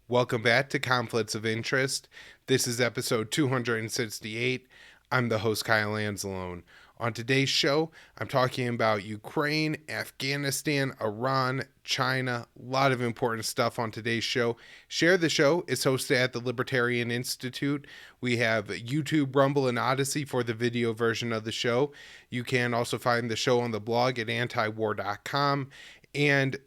Welcome back to Conflicts of Interest. This is episode 268. I'm the host, Kyle Anzalone. On today's show, I'm talking about Ukraine, Afghanistan, Iran, China. A lot of important stuff on today's show. Share the Show is hosted at the Libertarian Institute. We have YouTube, Rumble, and Odysee for the video version of the show. You can also find the show on the blog at antiwar.com and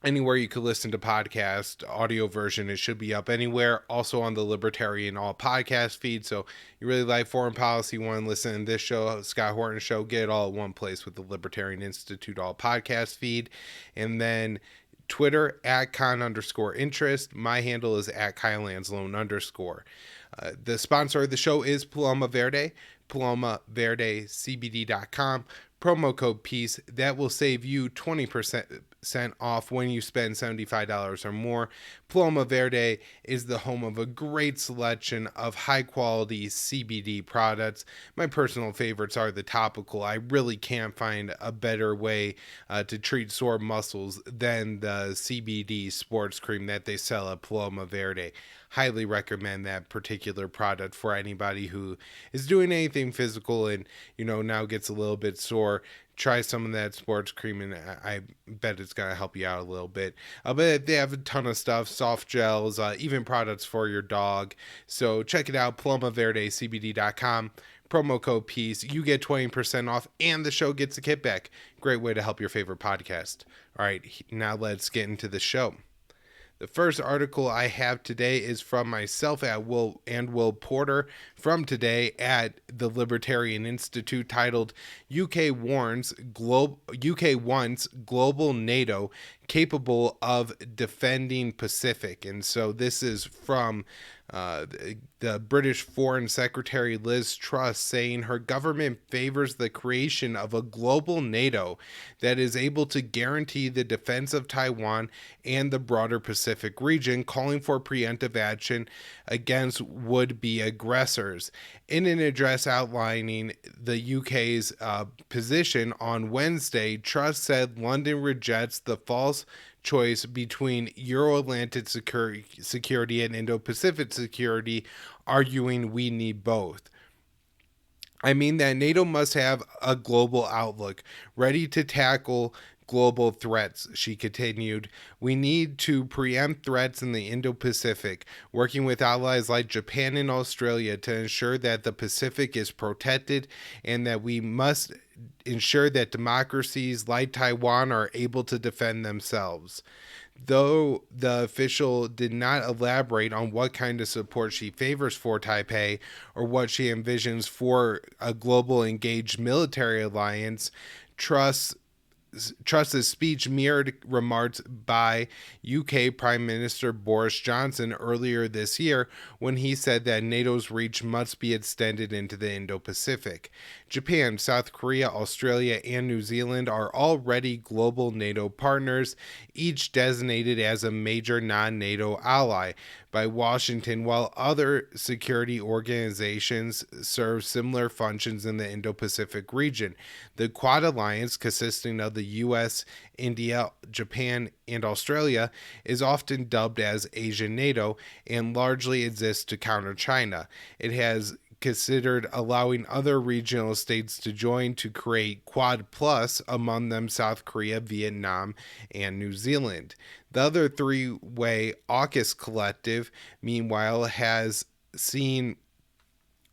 anywhere you could listen to podcast audio version. It should be up anywhere, also on the Libertarian All podcast feed. So you really like foreign policy, want to listen to this show, Scott Horton show, get it all at one place with the Libertarian Institute All podcast feed. And then Twitter at con_interest. My handle is at Kyle Anzalone_. The sponsor of the show is Paloma Verde, PalomaVerdeCBD.com. Promo code PEACE. That will save you 20% off when you spend $75 or more. Paloma Verde is the home of a great selection of high quality CBD products. My personal favorites are the topical. I really can't find a better way to treat sore muscles than the CBD sports cream that they sell at Paloma Verde. Highly recommend that particular product for anybody who is doing anything physical and, now gets a little bit sore. Try some of that sports cream, and I bet it's going to help you out a little bit. But they have a ton of stuff, soft gels, even products for your dog. So check it out, PalomaVerdeCBD.com. Promo code PEACE. You get 20% off, and the show gets a kickback. Great way to help your favorite podcast. All right, now let's get into the show. The first article I have today is from myself at Will Porter from today at the Libertarian Institute, titled UK wants Global NATO capable of defending Pacific. And so this is from the British Foreign Secretary Liz Truss saying her government favors the creation of a global NATO that is able to guarantee the defense of Taiwan and the broader Pacific region, calling for preemptive action against would-be aggressors. In an address outlining the UK's position on Wednesday, Truss said London rejects the false choice between Euro-Atlantic security and Indo-Pacific security, arguing we need both. I mean that NATO must have a global outlook, ready to tackle global threats, she continued. We need to preempt threats in the Indo-Pacific, working with allies like Japan and Australia to ensure that the Pacific is protected, and that we must ensure that democracies like Taiwan are able to defend themselves. Though the official did not elaborate on what kind of support she favors for Taipei or what she envisions for a global engaged military alliance, Truss's speech mirrored remarks by UK Prime Minister Boris Johnson earlier this year when he said that NATO's reach must be extended into the Indo-Pacific. Japan, South Korea, Australia, and New Zealand are already global NATO partners, each designated as a major non-NATO ally by Washington, while other security organizations serve similar functions in the Indo-Pacific region. The Quad Alliance, consisting of the US, India, Japan, and Australia, is often dubbed as Asian NATO and largely exists to counter China. It has considered allowing other regional states to join to create Quad Plus, among them South Korea, Vietnam, and New Zealand. The other three-way AUKUS collective, meanwhile, has seen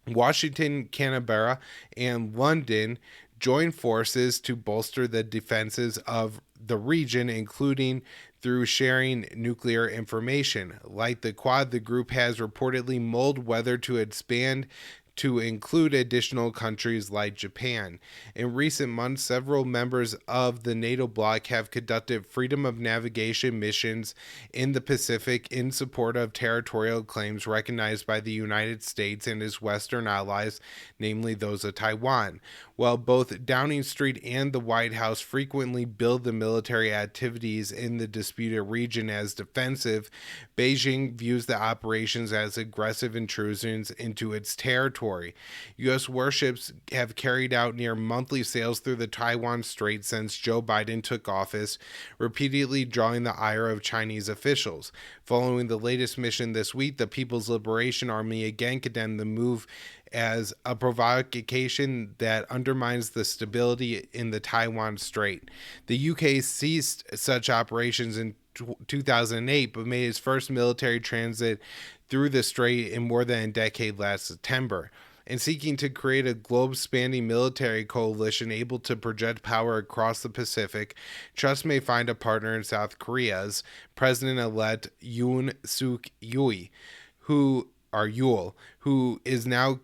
Washington, Canberra, and London join forces to bolster the defenses of the region, including through sharing nuclear information. Like the Quad, the group has reportedly mulled whether to expand to include additional countries like Japan. In recent months, several members of the NATO bloc have conducted freedom of navigation missions in the Pacific in support of territorial claims recognized by the United States and its Western allies, namely those of Taiwan. While both Downing Street and the White House frequently billed the military activities in the disputed region as defensive, Beijing views the operations as aggressive intrusions into its territory. U.S. warships have carried out near monthly sails through the Taiwan Strait since Joe Biden took office, repeatedly drawing the ire of Chinese officials. Following the latest mission this week, the People's Liberation Army again condemned the move as a provocation that undermines the stability in the Taiwan Strait. The UK ceased such operations in 2008, but made its first military transit through the strait in more than a decade last September. And seeking to create a globe-spanning military coalition able to project power across the Pacific, Trust may find a partner in South Korea's President-elect Yoon Suk Yeol, who is now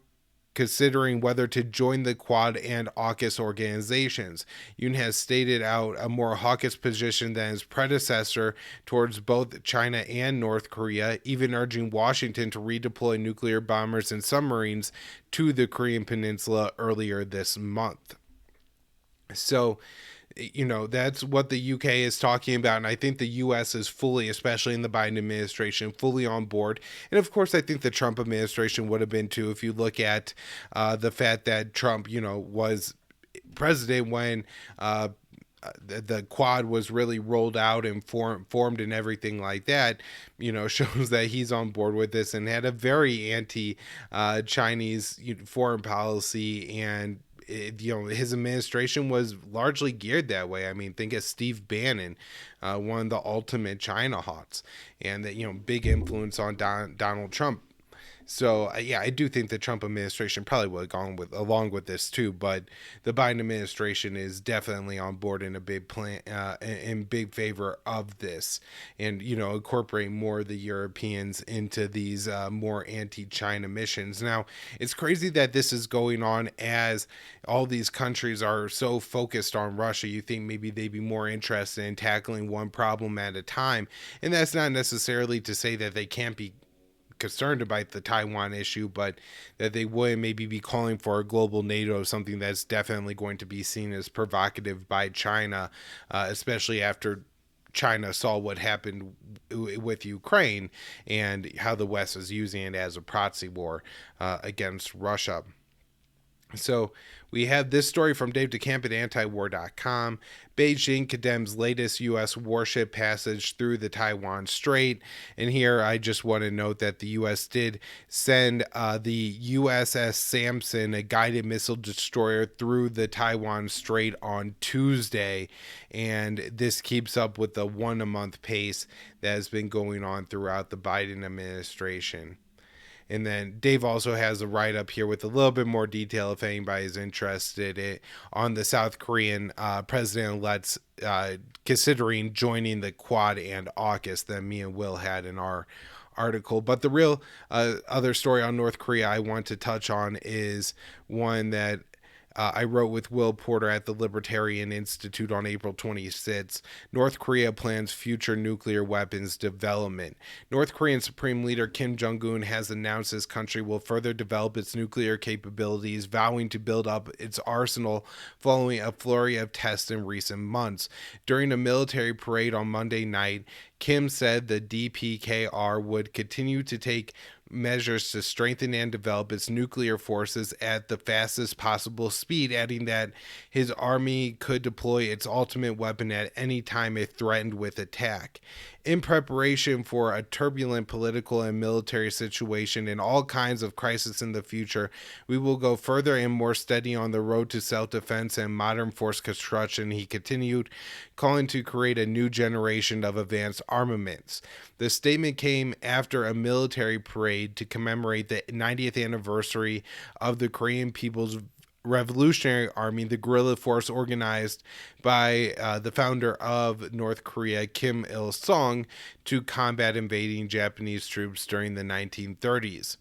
considering whether to join the Quad and AUKUS organizations. Yoon has stated out a more hawkish position than his predecessor towards both China and North Korea, even urging Washington to redeploy nuclear bombers and submarines to the Korean Peninsula earlier this month. So, that's what the UK is talking about. And I think the US is fully, especially in the Biden administration, fully on board. And of course, I think the Trump administration would have been too, if you look at the fact that Trump, was president when the Quad was really rolled out and formed and everything like that, shows that he's on board with this and had a very anti-Chinese foreign policy. And his administration was largely geared that way. I mean, think of Steve Bannon, one of the ultimate China hots, and that, big influence on Donald Trump. So I do think the Trump administration probably would have gone along with this too, but the Biden administration is definitely on board in a big plan, in big favor of this, and incorporating more of the Europeans into these more anti-China missions. Now, it's crazy that this is going on as all these countries are so focused on Russia. You think maybe they'd be more interested in tackling one problem at a time, and that's not necessarily to say that they can't be concerned about the Taiwan issue, but that they would maybe be calling for a global NATO, something that's definitely going to be seen as provocative by China, especially after China saw what happened with Ukraine and how the West is using it as a proxy war against Russia. So we have this story from Dave DeCamp at antiwar.com. Beijing condemns latest U.S. warship passage through the Taiwan Strait. And here I just want to note that the U.S. did send the USS Samson, a guided missile destroyer, through the Taiwan Strait on Tuesday. And this keeps up with the 1-a-month pace that has been going on throughout the Biden administration. And then Dave also has a write-up here with a little bit more detail if anybody's interested on the South Korean president-elect's considering joining the Quad and AUKUS that me and Will had in our article. But the real other story on North Korea I want to touch on is one that I wrote with Will Porter at the Libertarian Institute on April 26th. North Korea plans future nuclear weapons development. North Korean Supreme Leader Kim Jong-un has announced his country will further develop its nuclear capabilities, vowing to build up its arsenal following a flurry of tests in recent months. During a military parade on Monday night, Kim said the DPKR would continue to take measures to strengthen and develop its nuclear forces at the fastest possible speed, adding that his army could deploy its ultimate weapon at any time if threatened with attack. In preparation for a turbulent political and military situation and all kinds of crises in the future, we will go further and more steady on the road to self-defense and modern force construction, he continued, calling to create a new generation of advanced armaments. The statement came after a military parade to commemorate the 90th anniversary of the Korean People's Revolutionary Army, the guerrilla force organized by the founder of North Korea, Kim Il-sung, to combat invading Japanese troops during the 1930s.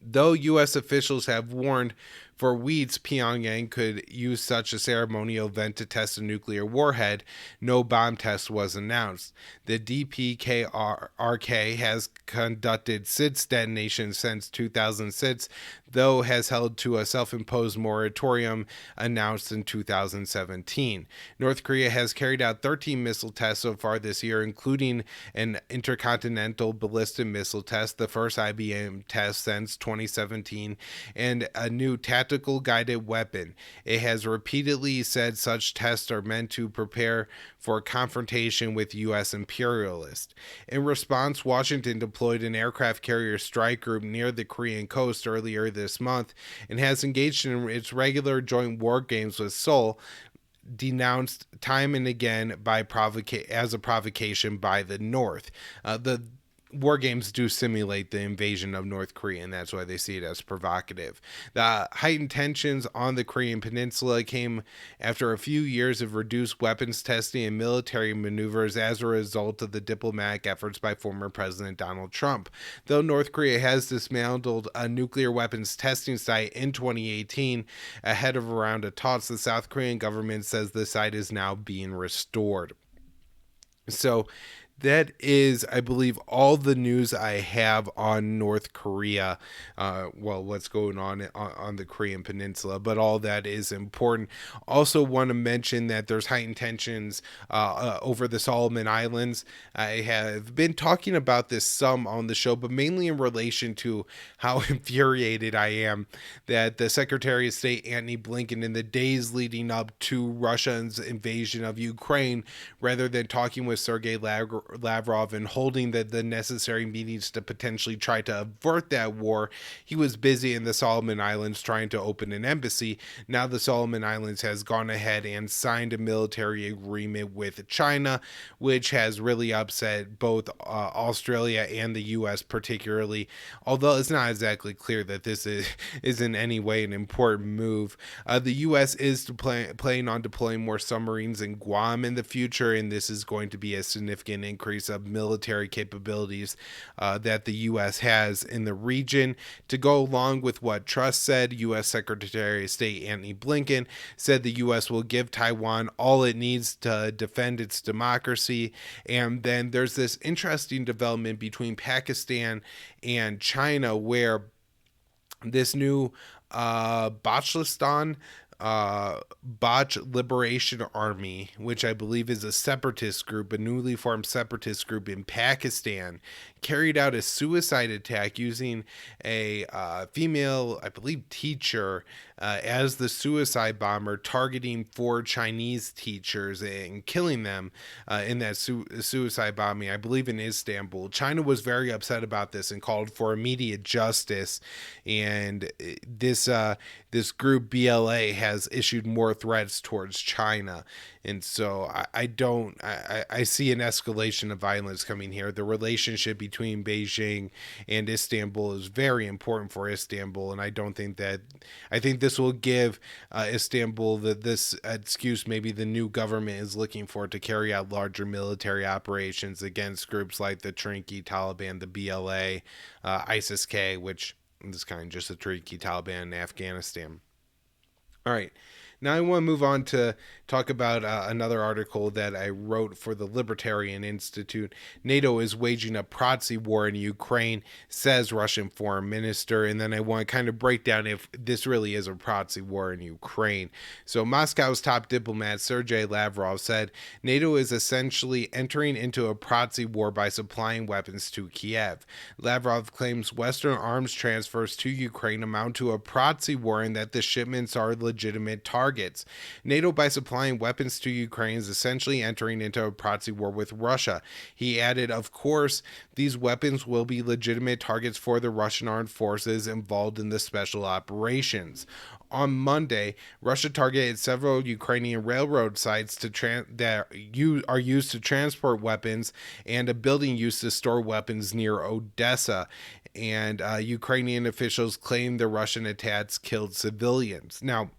Though U.S. officials have warned For weeks, Pyongyang could use such a ceremonial event to test a nuclear warhead. No bomb test was announced. The DPKRK has conducted 6 detonations since 2006, though has held to a self-imposed moratorium announced in 2017. North Korea has carried out 13 missile tests so far this year, including an intercontinental ballistic missile test, the first IBM test since 2017, and a new tactical guided weapon. It has repeatedly said such tests are meant to prepare for confrontation with U.S. imperialists. In response, Washington deployed an aircraft carrier strike group near the Korean coast earlier this month and has engaged in its regular joint war games with Seoul, denounced time and again as a provocation by the North. The war games do simulate the invasion of North Korea, and that's why they see it as provocative. The heightened tensions on the Korean Peninsula came after a few years of reduced weapons testing and military maneuvers as a result of the diplomatic efforts by former President Donald Trump. Though North Korea has dismantled a nuclear weapons testing site in 2018 ahead of a round of talks, the South Korean government says the site is now being restored. So that is, I believe, all the news I have on North Korea. What's going on the Korean Peninsula, but all that is important. Also want to mention that there's heightened tensions over the Solomon Islands. I have been talking about this some on the show, but mainly in relation to how infuriated I am that the Secretary of State, Antony Blinken, in the days leading up to Russia's invasion of Ukraine, rather than talking with Sergei Lavrov and holding the necessary meetings to potentially try to avert that war, he was busy in the Solomon Islands trying to open an embassy. Now the Solomon Islands has gone ahead and signed a military agreement with China, which has really upset both Australia and the U.S. particularly, although it's not exactly clear that this is in any way an important move. The U.S. is planning on deploying more submarines in Guam in the future, and this is going to be a significant increase of military capabilities that the U.S. has in the region. To go along with what Truss said, U.S. Secretary of State Antony Blinken said the U.S. will give Taiwan all it needs to defend its democracy. And then there's this interesting development between Pakistan and China where this new Bachlistan Bach Liberation Army, which I believe is a separatist group, a newly formed separatist group in Pakistan, carried out a suicide attack using a female, I believe, teacher as the suicide bomber, targeting 4 Chinese teachers and killing them in that suicide bombing, I believe, in Istanbul. China was very upset about this and called for immediate justice, and this group BLA has issued more threats towards China. And so I see an escalation of violence coming here. The relationship between Beijing and Istanbul is very important for Istanbul, and I think this will give Istanbul this excuse maybe the new government is looking for to carry out larger military operations against groups like the Trinki Taliban, the BLA, ISIS-K, which is kind of just the Trinki Taliban in Afghanistan. All right. Now I want to move on to talk about another article that I wrote for the Libertarian Institute. NATO is waging a proxy war in Ukraine, says Russian foreign minister. And then I want to kind of break down if this really is a proxy war in Ukraine. So Moscow's top diplomat, Sergei Lavrov, said NATO is essentially entering into a proxy war by supplying weapons to Kiev. Lavrov claims Western arms transfers to Ukraine amount to a proxy war and that the shipments are legitimate targets. NATO, by supplying weapons to Ukraine, is essentially entering into a proxy war with Russia. He added, of course, these weapons will be legitimate targets for the Russian armed forces involved in the special operations. On Monday, Russia targeted several Ukrainian railroad sites that are used to transport weapons and a building used to store weapons near Odysee. And Ukrainian officials claim the Russian attacks killed civilians. Now,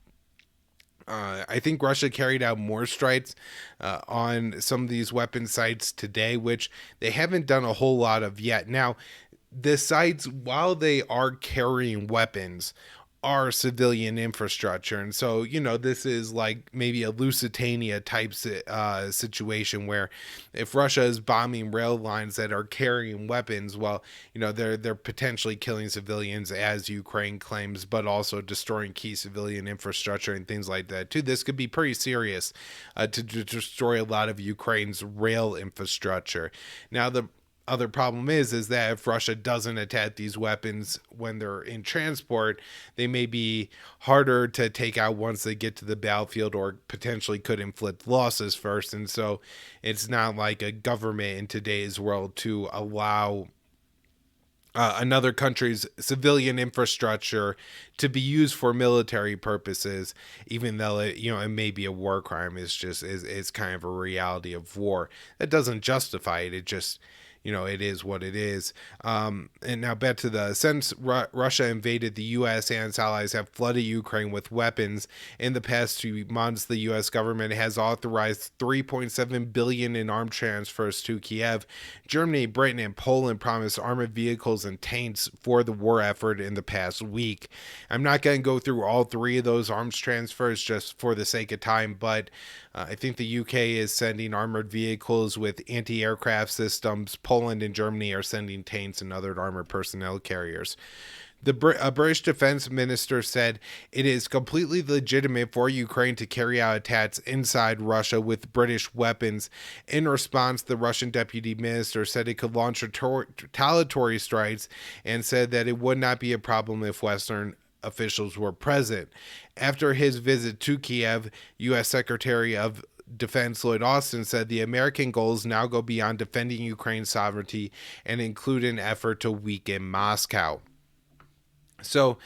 I think Russia carried out more strikes on some of these weapon sites today, which they haven't done a whole lot of yet. Now, the sites, while they are carrying weapons, our civilian infrastructure. And so, this is like maybe a Lusitania type situation where if Russia is bombing rail lines that are carrying weapons, well, they're potentially killing civilians, as Ukraine claims, but also destroying key civilian infrastructure and things like that too. This could be pretty serious to destroy a lot of Ukraine's rail infrastructure. Now, the other problem is that if Russia doesn't attack these weapons when they're in transport, they may be harder to take out once they get to the battlefield, or potentially could inflict losses first. And so it's not like a government in today's world to allow another country's civilian infrastructure to be used for military purposes, even though it may be a war crime. It's kind of a reality of war. That doesn't justify it. It just it is what it is. And now back to since Russia invaded the U.S. and its allies have flooded Ukraine with weapons in the past 2 months, the U.S. government has authorized $3.7 billion in armed transfers to Kiev. Germany, Britain, and Poland promised armored vehicles and tanks for the war effort in the past week. I'm not going to go through all three of those arms transfers just for the sake of time, but I think the UK is sending armored vehicles with anti-aircraft systems. Poland and Germany are sending tanks and other armored personnel carriers. A British defense minister said it is completely legitimate for Ukraine to carry out attacks inside Russia with British weapons. In response, the Russian deputy minister said it could launch retaliatory strikes and said that it would not be a problem if Western officials were present. After his visit to Kiev, U.S. Secretary of Defense Lloyd Austin said the American goals now go beyond defending Ukraine's sovereignty and include an effort to weaken Moscow. So,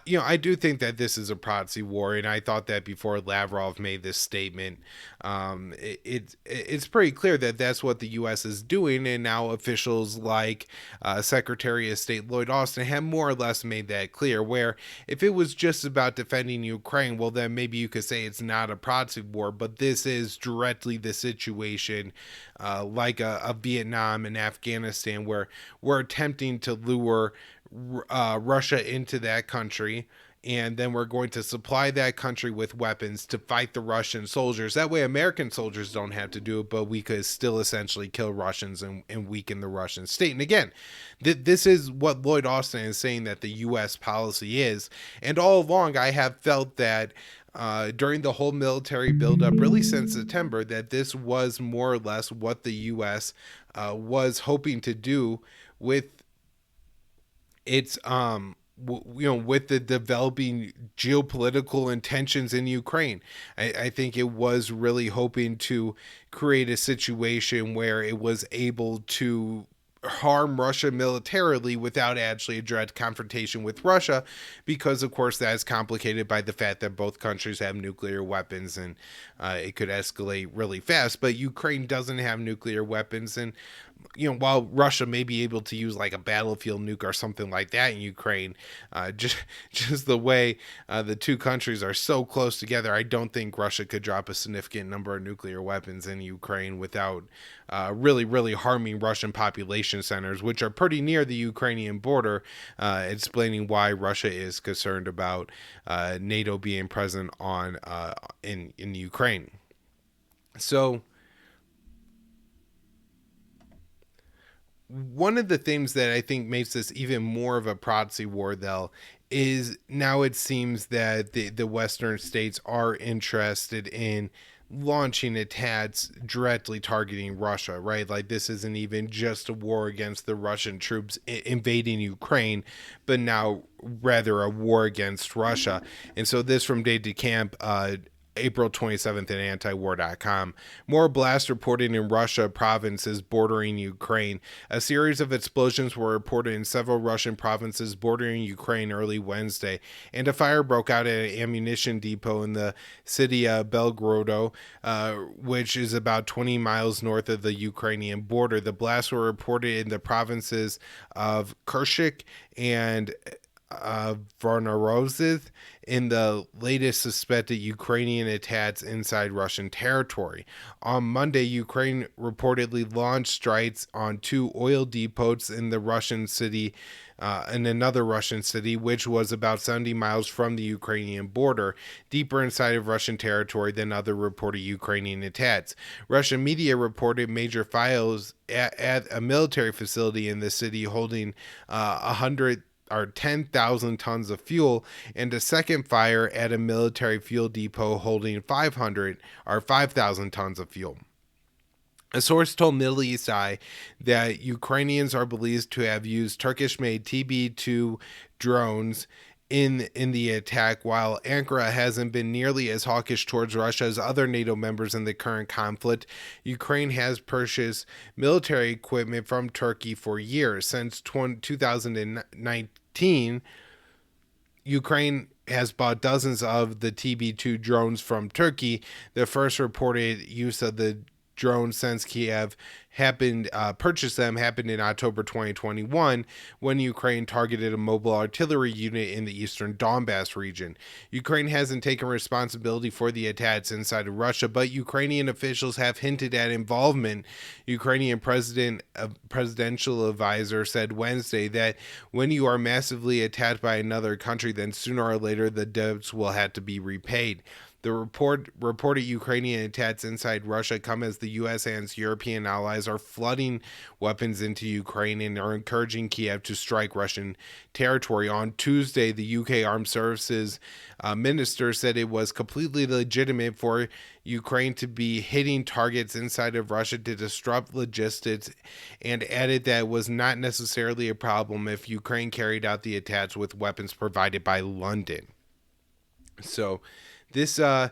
I do think that this is a proxy war, and I thought that before Lavrov made this statement. It's pretty clear that that's what the U.S. is doing, and now officials like Secretary of State Lloyd Austin have more or less made that clear, where if it was just about defending Ukraine, well, then maybe you could say it's not a proxy war, but this is directly the situation like a Vietnam and Afghanistan, where we're attempting to lure Russia into that country, and then we're going to supply that country with weapons to fight the Russian soldiers. That way American soldiers don't have to do it, but we could still essentially kill Russians and weaken the Russian state. And again, this is what Lloyd Austin is saying that the U.S. policy is. And all along, I have felt that during the whole military buildup, really since September, that this was more or less what the U.S. Was hoping to do with its with the developing geopolitical intentions in Ukraine. I think it was really hoping to create a situation where it was able to harm Russia militarily without actually a direct confrontation with Russia, because of course that is complicated by the fact that both countries have nuclear weapons, and it could escalate really fast. But Ukraine doesn't have nuclear weapons, and while Russia may be able to use like a battlefield nuke or something like that in Ukraine, just the way the two countries are so close together, I don't think Russia could drop a significant number of nuclear weapons in Ukraine without really, really harming Russian population centers, which are pretty near the Ukrainian border, explaining why Russia is concerned about NATO being present in Ukraine. So, one of the things that I think makes this even more of a proxy war, though, is now it seems that the Western states are interested in launching attacks directly targeting Russia, right? Like, this isn't even just a war against the Russian troops invading Ukraine, but now rather a war against Russia. And so this from Day to Camp, April 27th at antiwar.com. More blasts reported in Russia provinces bordering Ukraine. A series of explosions were reported in several Russian provinces bordering Ukraine early Wednesday, and a fire broke out at an ammunition depot in the city of Belgorodo, which is about 20 miles north of the Ukrainian border. The blasts were reported in the provinces of Kursk and Voronozh in the latest suspected Ukrainian attacks inside Russian territory. On Monday, Ukraine reportedly launched strikes on two oil depots in the Russian city, in another Russian city, which was about 70 miles from the Ukrainian border, deeper inside of Russian territory than other reported Ukrainian attacks. Russian media reported major fires at a military facility in the city holding 100 or 10,000 tons of fuel, and a second fire at a military fuel depot holding 500 or 5,000 tons of fuel. A source told Middle East Eye that Ukrainians are believed to have used Turkish-made TB2 drones in the attack, while Ankara hasn't been nearly as hawkish towards Russia as other NATO members in the current conflict. Ukraine has purchased military equipment from Turkey for years. Since 2019, Ukraine has bought dozens of the TB2 drones from Turkey. The first reported use of the drones since Kiev purchased them happened in October 2021 when Ukraine targeted a mobile artillery unit in the eastern Donbass region. Ukraine hasn't taken responsibility for the attacks inside of Russia, but Ukrainian officials have hinted at involvement. Ukrainian presidential advisor said Wednesday that when you are massively attacked by another country, then sooner or later the debts will have to be repaid. The reported Ukrainian attacks inside Russia come as the U.S. and its European allies are flooding weapons into Ukraine and are encouraging Kiev to strike Russian territory. On Tuesday, the UK Armed Services minister said it was completely legitimate for Ukraine to be hitting targets inside of Russia to disrupt logistics, and added that it was not necessarily a problem if Ukraine carried out the attacks with weapons provided by London. So this I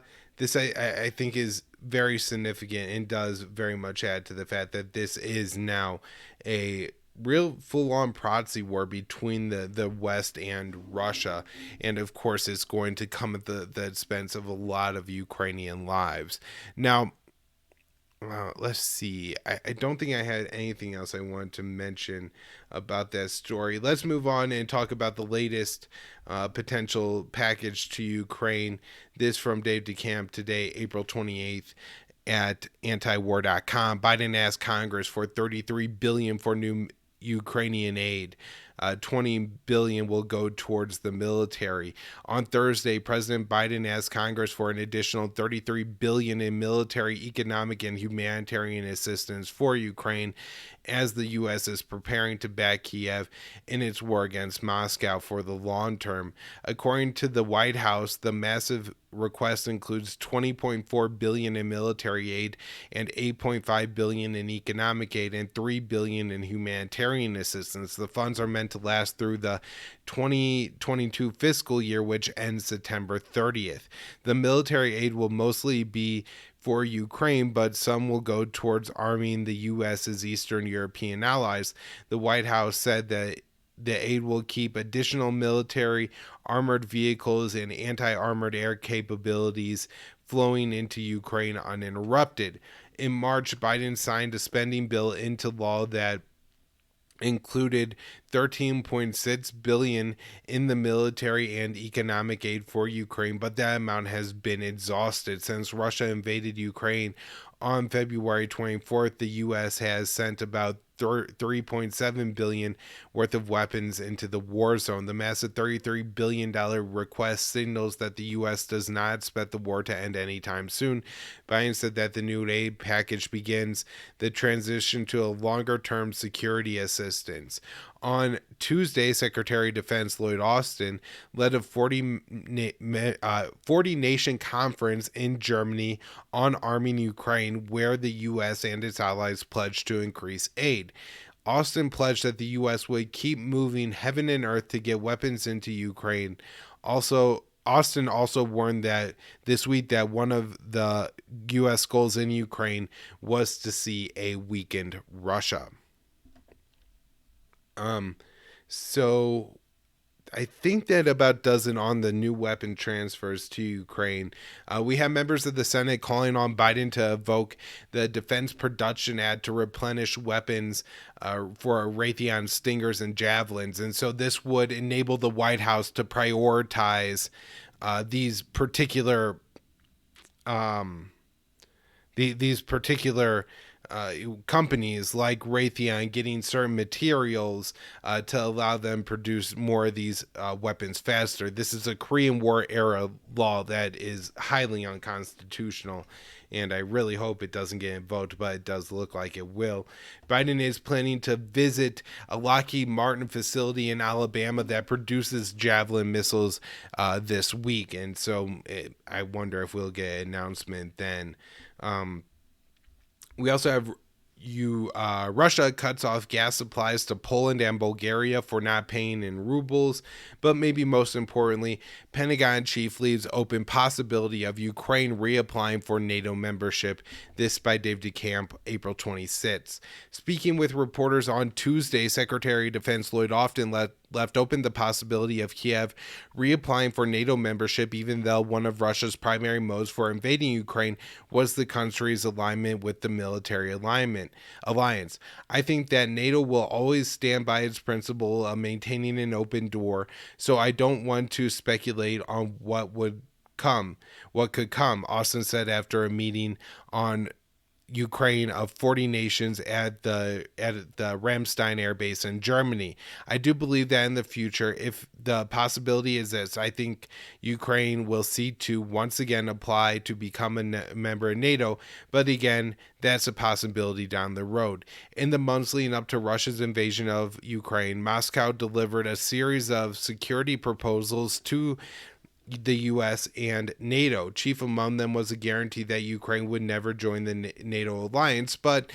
think is very significant and does very much add to the fact that this is now a real full-on proxy war between the West and Russia, and of course it's going to come at the expense of a lot of Ukrainian lives. Now, let's see. I don't think I had anything else I wanted to mention about that story. Let's move on and talk about the latest potential package to Ukraine. This from Dave DeCamp today, April 28th at antiwar.com. Biden asked Congress for $33 billion for new Ukrainian aid. 20 billion will go towards the military. On Thursday, President Biden asked Congress for an additional 33 billion in military, economic, and humanitarian assistance for Ukraine as the U.S. is preparing to back Kiev in its war against Moscow for the long term. According to the White House, the massive request includes 20.4 billion in military aid and 8.5 billion in economic aid and 3 billion in humanitarian assistance. The funds are meant to last through the 2022 fiscal year, which ends September 30th. The military aid will mostly be for Ukraine, but some will go towards arming the U.S.'s Eastern European allies. The White House said that the aid will keep additional military, armored vehicles, and anti-armored air capabilities flowing into Ukraine uninterrupted. In March, Biden signed a spending bill into law that included 13.6 billion in the military and economic aid for Ukraine, but that amount has been exhausted since Russia invaded Ukraine on February 24th. The US has sent about 3.7 billion worth of weapons into the war zone. The massive $33 billion request signals that the U.S. does not expect the war to end anytime soon. Biden said that the new aid package begins the transition to a longer-term security assistance. On Tuesday, Secretary of Defense Lloyd Austin led a 40-nation conference in Germany on arming Ukraine, where the U.S. and its allies pledged to increase aid. Austin pledged that the U.S. would keep moving heaven and earth to get weapons into Ukraine. Austin also warned that this week that one of the U.S. goals in Ukraine was to see a weakened Russia. So I think that about does it on the new weapon transfers to Ukraine. We have members of the Senate calling on Biden to evoke the Defense Production Act to replenish weapons for Raytheon Stingers and Javelins. And so this would enable the White House to prioritize these particular um, these particular companies like Raytheon getting certain materials to allow them produce more of these weapons faster. This is a Korean War era law that is highly unconstitutional, and I really hope it doesn't get invoked, but it does look like it will. Biden is planning to visit a Lockheed Martin facility in Alabama that produces Javelin missiles this week, and so I wonder if we'll get an announcement then. We also have Russia cuts off gas supplies to Poland and Bulgaria for not paying in rubles, but maybe most importantly, Pentagon chief leaves open possibility of Ukraine reapplying for NATO membership. This by Dave DeCamp, April 26th. Speaking with reporters on Tuesday, Secretary of Defense Lloyd Austin left open the possibility of Kiev reapplying for NATO membership, even though one of Russia's primary motives for invading Ukraine was the country's alignment with the military alliance. I think that NATO will always stand by its principle of maintaining an open door, so I don't want to speculate on what could come, Austin said after a meeting on Ukraine of 40 nations at the Ramstein Air Base in Germany. I do believe that in the future, if the possibility is this, I think Ukraine will seek to once again apply to become a member of NATO, but again, that's a possibility down the road. In the months leading up to Russia's invasion of Ukraine, Moscow delivered a series of security proposals to the U.S. and NATO. Chief among them was a guarantee that Ukraine would never join the NATO alliance, but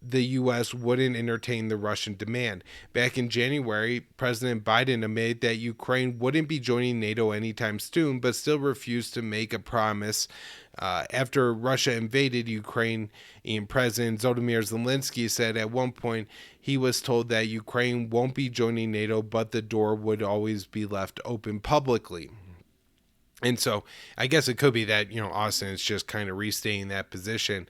the U.S. wouldn't entertain the Russian demand. Back in January, President Biden admitted that Ukraine wouldn't be joining NATO anytime soon, but still refused to make a promise. After Russia invaded Ukraine, President Volodymyr Zelensky said at one point he was told that Ukraine won't be joining NATO, but the door would always be left open publicly. And so I guess it could be that, Austin is just kind of restating that position.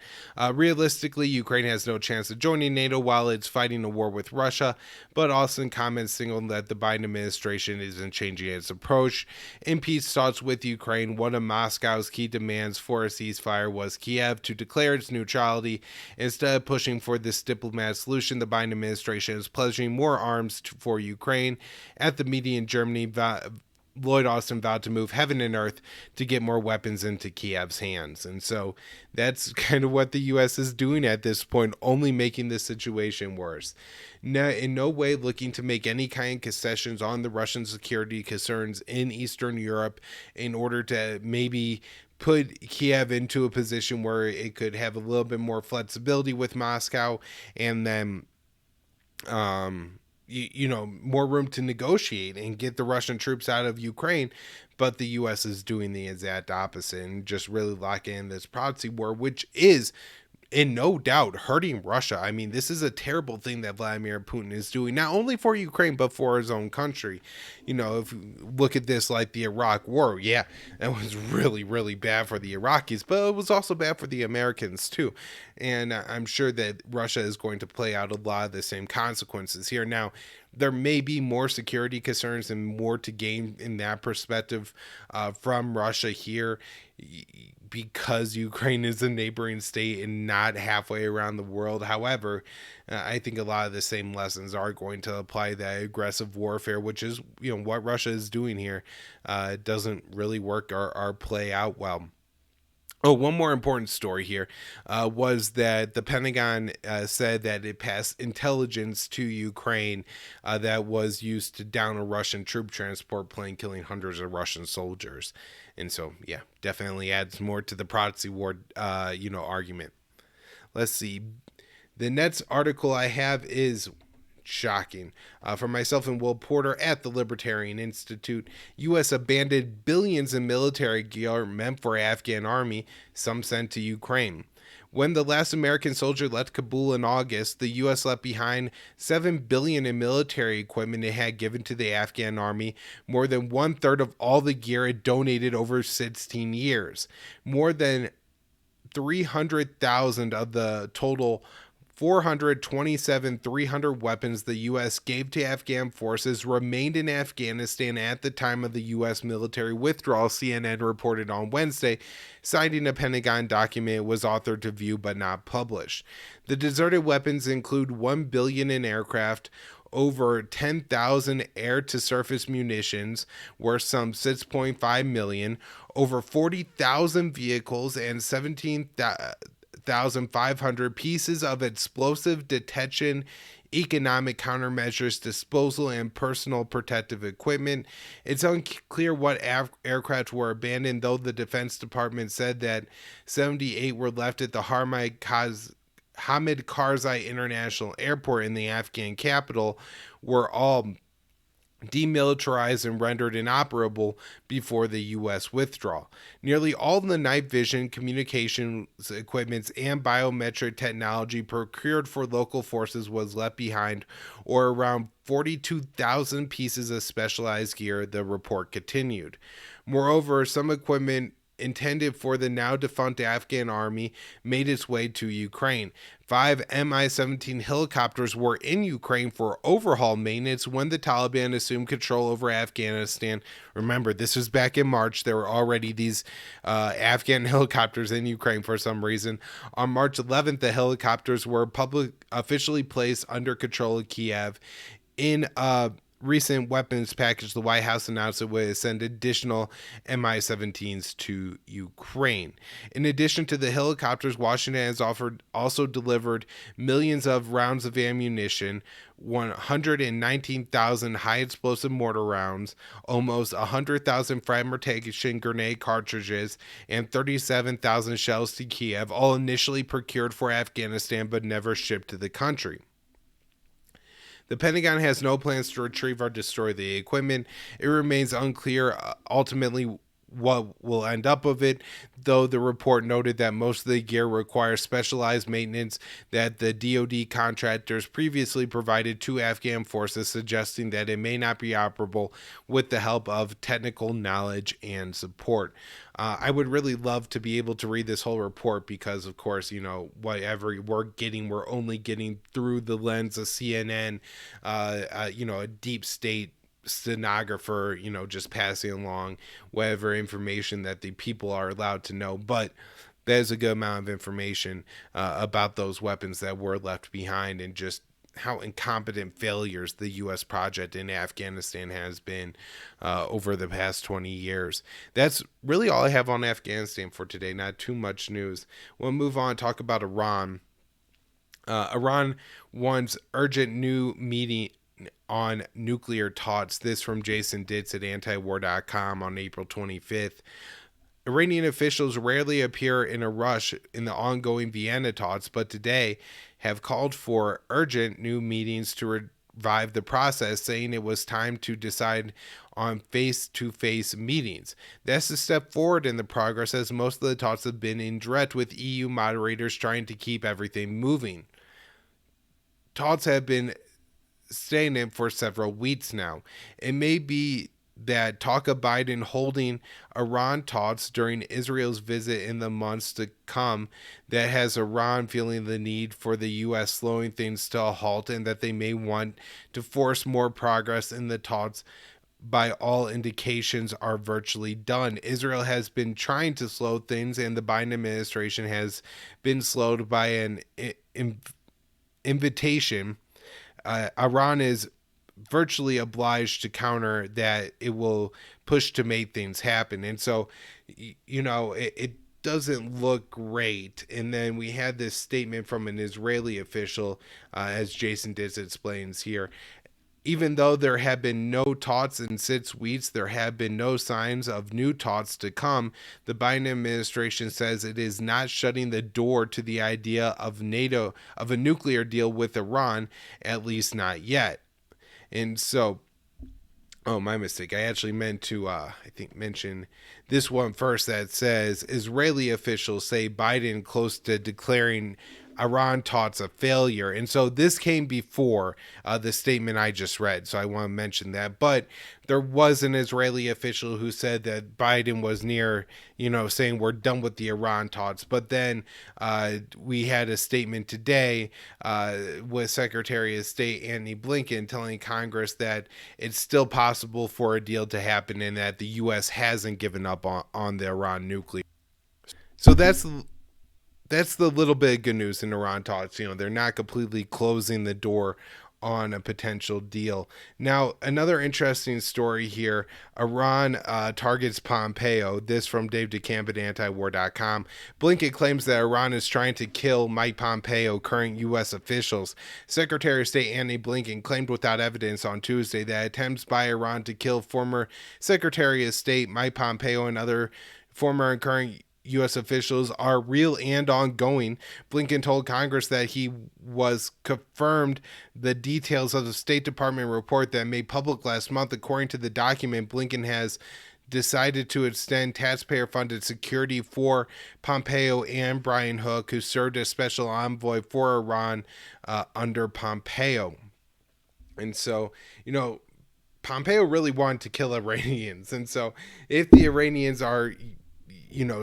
Realistically, Ukraine has no chance of joining NATO while it's fighting a war with Russia, but Austin comments signaled that the Biden administration isn't changing its approach. In peace talks with Ukraine, one of Moscow's key demands for a ceasefire was Kiev to declare its neutrality. Instead of pushing for this diplomatic solution, the Biden administration is pledging more arms for Ukraine. At the meeting in Germany, Lloyd Austin vowed to move heaven and earth to get more weapons into Kiev's hands. And so that's kind of what the U.S. is doing at this point, only making the situation worse. Now, in no way looking to make any kind of concessions on the Russian security concerns in Eastern Europe in order to maybe put Kiev into a position where it could have a little bit more flexibility with Moscow and then more room to negotiate and get the Russian troops out of Ukraine. But the U.S. is doing the exact opposite and just really locking in this proxy war, which is in no doubt hurting Russia. I mean, this is a terrible thing that Vladimir Putin is doing, not only for Ukraine, but for his own country. If you look at this like the Iraq War, yeah, that was really, really bad for the Iraqis, but it was also bad for the Americans too. And I'm sure that Russia is going to play out a lot of the same consequences here. Now, there may be more security concerns and more to gain in that perspective from Russia here, because Ukraine is a neighboring state and not halfway around the world. However, I think a lot of the same lessons are going to apply that aggressive warfare, which is what Russia is doing here. It doesn't really work or play out well. Oh, one more important story here was that the Pentagon said that it passed intelligence to Ukraine that was used to down a Russian troop transport plane, killing hundreds of Russian soldiers. And so, yeah, definitely adds more to the proxy war, argument. Let's see. The next article I have is shocking. For myself and Will Porter at the Libertarian Institute, U.S. abandoned billions in military gear meant for Afghan Army, some sent to Ukraine. When the last American soldier left Kabul in August, the U.S. left behind $7 billion in military equipment it had given to the Afghan army, more than one-third of all the gear it donated over 16 years. More than 300,000 of the total 300 weapons the U.S. gave to Afghan forces remained in Afghanistan at the time of the U.S. military withdrawal, CNN reported on Wednesday, citing a Pentagon document it was authored to view but not published. The deserted weapons include $1 billion in aircraft, over 10,000 air-to-surface munitions worth some $6.5 million, over 40,000 vehicles, and 17,500 pieces of explosive detection, economic countermeasures, disposal, and personal protective equipment. It's unclear what aircraft were abandoned, though the Defense Department said that 78 were left at the Hamid Karzai International Airport in the Afghan capital, were all demilitarized and rendered inoperable before the U.S. withdrawal. Nearly all the night vision, communications equipment, and biometric technology procured for local forces was left behind, or around 42,000 pieces of specialized gear, the report continued. Moreover, some equipment intended for the now defunct Afghan army made its way to Ukraine. 5 Mi-17 helicopters were in Ukraine for overhaul maintenance when the Taliban assumed control over Afghanistan. Remember, this was back in March. There were already these Afghan helicopters in Ukraine for some reason. On March 11th, the helicopters were officially placed under control of Kiev. In recent weapons package, the White House announced it would send additional Mi-17s to Ukraine. In addition to the helicopters, Washington has also delivered millions of rounds of ammunition, 119,000 high explosive mortar rounds, almost 100,000 fragmentation grenade cartridges, and 37,000 shells to Kiev, all initially procured for Afghanistan but never shipped to the country. The Pentagon has no plans to retrieve or destroy the equipment. It remains unclear ultimately what will end up of it, though the report noted that most of the gear requires specialized maintenance that the DoD contractors previously provided to Afghan forces, suggesting that it may not be operable with the help of technical knowledge and support. I would really love to be able to read this whole report because, of course, whatever we're only getting through the lens of CNN, a deep state stenographer, just passing along whatever information that the people are allowed to know. But there's a good amount of information about those weapons that were left behind and just how incompetent failures the U.S. project in Afghanistan has been over the past 20 years. That's really all I have on Afghanistan for today. Not too much news. We'll move on and talk about Iran. Iran wants urgent new meeting on nuclear talks. This from Jason Ditz at antiwar.com on April 25th. Iranian officials rarely appear in a rush in the ongoing Vienna talks, but today have called for urgent new meetings to revive the process, saying it was time to decide on face-to-face meetings. That's a step forward in the progress, as most of the talks have been indirect, with EU moderators trying to keep everything moving. Talks have been stagnant for several weeks now. It may be that talk of Biden holding Iran talks during Israel's visit in the months to come that has Iran feeling the need for the U.S. slowing things to a halt, and that they may want to force more progress in the talks. By all indications are virtually done. Israel has been trying to slow things, and the Biden administration has been slowed by an invitation. Iran is virtually obliged to counter that it will push to make things happen. And so, it doesn't look great. And then we had this statement from an Israeli official, as Jason Ditz explains here. Even though there have been no talks in 6 weeks, there have been no signs of new talks to come. The Biden administration says it is not shutting the door to the idea of a nuclear deal with Iran, at least not yet. And so Oh, my mistake. I actually meant to, I think, mention this one first that says Israeli officials say Biden close to declaring Iran talks a failure. And so this came before the statement I just read. So I want to mention that. But there was an Israeli official who said that Biden was near, saying we're done with the Iran talks. But then we had a statement today with Secretary of State Antony Blinken telling Congress that it's still possible for a deal to happen and that the U.S. hasn't given up on the Iran nuclear. So that's the little bit of good news in Iran talks. They're not completely closing the door on a potential deal. Now, another interesting story here. Iran targets Pompeo. This from Dave DeCamp at antiwar.com. Blinken claims that Iran is trying to kill Mike Pompeo, current U.S. officials. Secretary of State Antony Blinken claimed without evidence on Tuesday that attempts by Iran to kill former Secretary of State Mike Pompeo and other former and current U.S. officials are real and ongoing. Blinken told Congress that he was confirmed the details of the State Department report that made public last month. According to the document, Blinken has decided to extend taxpayer-funded security for Pompeo and Brian Hook, who served as special envoy for Iran under Pompeo. And so, Pompeo really wanted to kill Iranians. And so if the Iranians are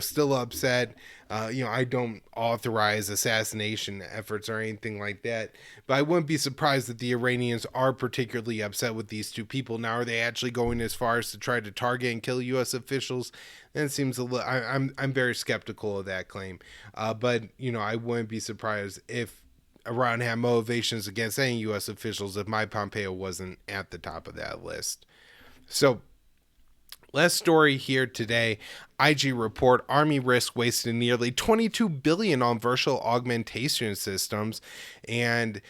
still upset. I don't authorize assassination efforts or anything like that, but I wouldn't be surprised that the Iranians are particularly upset with these two people. Now, are they actually going as far as to try to target and kill U.S. officials? That seems a little. I'm very skeptical of that claim, but I wouldn't be surprised if Iran had motivations against any U.S. officials if Mike Pompeo wasn't at the top of that list. So. Last story here today. IG report Army risk wasted nearly $22 billion on virtual augmentation systems. And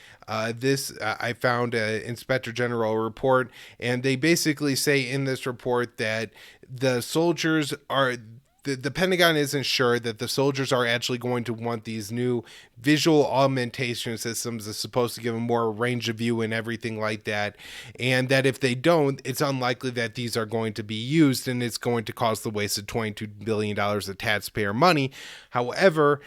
this I found an Inspector General report, and they basically say in this report that the soldiers are. The Pentagon isn't sure that the soldiers are actually going to want these new visual augmentation systems that's supposed to give them more range of view and everything like that. And that if they don't, it's unlikely that these are going to be used, and it's going to cause the waste of $22 billion of taxpayer money. However,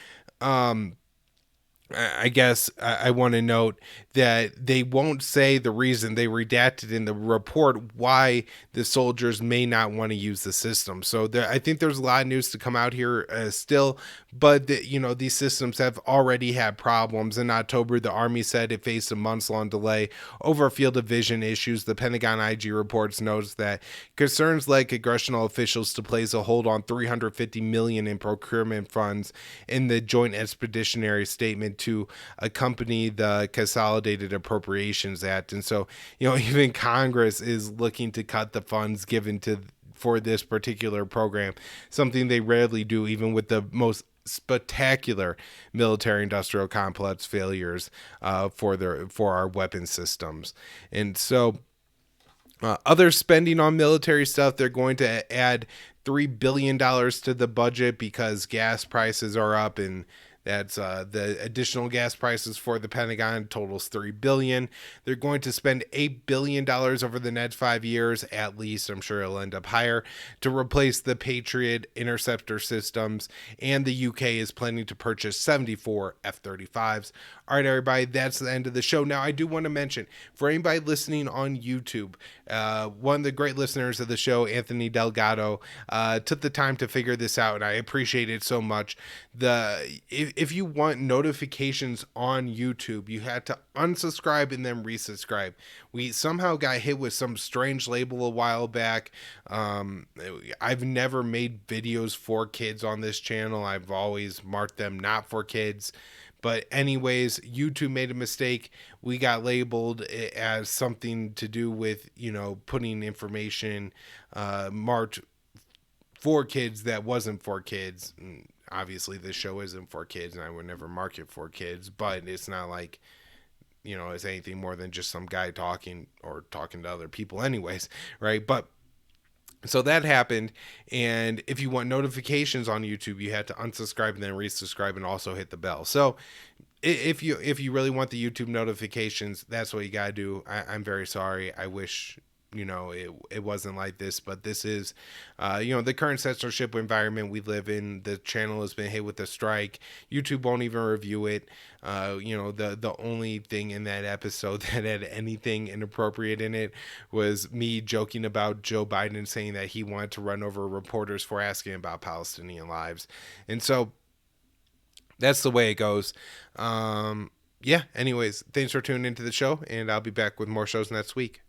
I guess I want to note that they won't say the reason. They redacted in the report why the soldiers may not want to use the system. So I think there's a lot of news to come out here still, but these systems have already had problems. In October, the Army said it faced a months-long delay over field of vision issues. The Pentagon IG reports notes that concerns led congressional officials to place a hold on $350 million in procurement funds in the Joint Expeditionary Statement to accompany the Consolidated Appropriations Act. And so, even Congress is looking to cut the funds given for this particular program, something they rarely do, even with the most spectacular military industrial complex failures for our weapon systems. And so other spending on military stuff, they're going to add $3 billion to the budget because gas prices are up, and that's the additional gas prices for the Pentagon totals $3 billion. They're going to spend $8 billion over the next 5 years, at least. I'm sure it'll end up higher, to replace the Patriot interceptor systems. And the UK is planning to purchase 74 F-35s. All right, everybody, that's the end of the show. Now, I do want to mention, for anybody listening on YouTube, one of the great listeners of the show, Anthony Delgado, took the time to figure this out, and I appreciate it so much. If you want notifications on YouTube, you had to unsubscribe and then resubscribe. We somehow got hit with some strange label a while back. I've never made videos for kids on this channel. I've always marked them not for kids. But anyways, YouTube made a mistake. We got labeled as something to do with, putting information marked for kids that wasn't for kids. Obviously, this show isn't for kids, and I would never mark it for kids. But it's not like, it's anything more than just some guy talking to other people anyways, right? But so that happened, and if you want notifications on YouTube, you had to unsubscribe and then resubscribe and also hit the bell. So if you really want the YouTube notifications, that's what you gotta do. I'm very sorry. I wish it wasn't like this. But this is, the current censorship environment we live in. The channel has been hit with a strike. YouTube won't even review it. The only thing in that episode that had anything inappropriate in it was me joking about Joe Biden saying that he wanted to run over reporters for asking about Palestinian lives. And so that's the way it goes. Yeah, anyways, thanks for tuning into the show, and I'll be back with more shows next week.